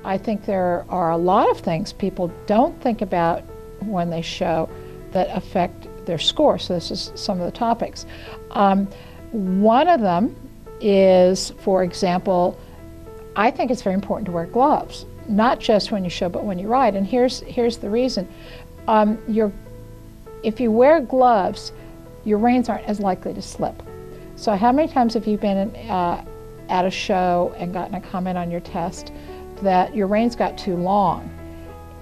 I think there are a lot of things people don't think about when they show that affect their score. So this is some of the topics. One of them is, for example, I think it's very important to wear gloves, not just when you show, but when you ride. And here's the reason. If you wear gloves, your reins aren't as likely to slip. So how many times have you been at a show and gotten a comment on your test that your reins got too long?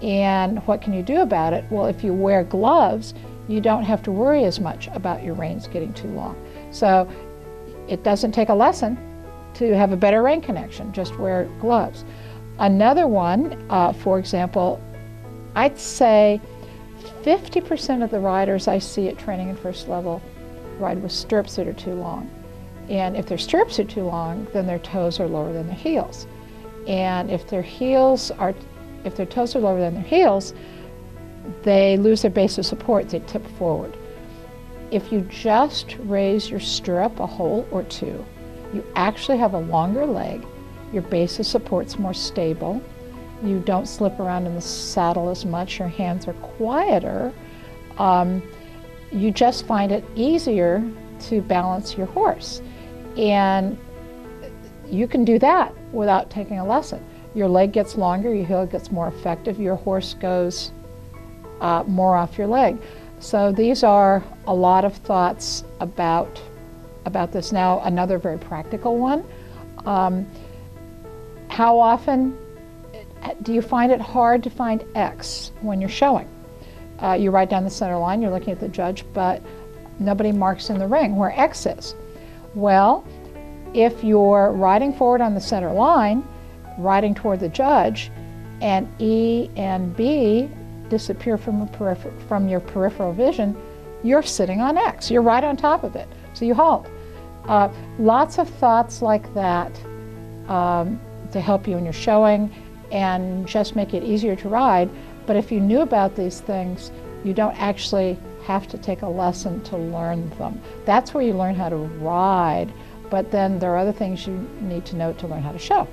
And what can you do about it? Well, if you wear gloves, you don't have to worry as much about your reins getting too long. So it doesn't take a lesson to have a better rein connection, just wear gloves. Another one, for example, I'd say 50% of the riders I see at training and first level ride with stirrups that are too long. And if their stirrups are too long, then their toes are lower than their heels. And if their toes are lower than their heels, they lose their base of support, they tip forward. If you just raise your stirrup a hole or two, you actually have a longer leg, your base of support's more stable, you don't slip around in the saddle as much, your hands are quieter, you just find it easier to balance your horse. And you can do that without taking a lesson. Your leg gets longer, your heel gets more effective, your horse goes more off your leg. So these are a lot of thoughts about this. Now, another very practical one. How often do you find it hard to find X when you're showing? You ride down the center line, you're looking at the judge, but nobody marks in the ring where X is. Well, if you're riding forward on the center line, riding toward the judge, and E and B disappear from your peripheral vision, you're sitting on X. You're right on top of it, so you halt. Lots of thoughts like that to help you when you're showing and just make it easier to ride. But if you knew about these things, you don't actually have to take a lesson to learn them. That's where you learn how to ride, but then there are other things you need to know to learn how to show.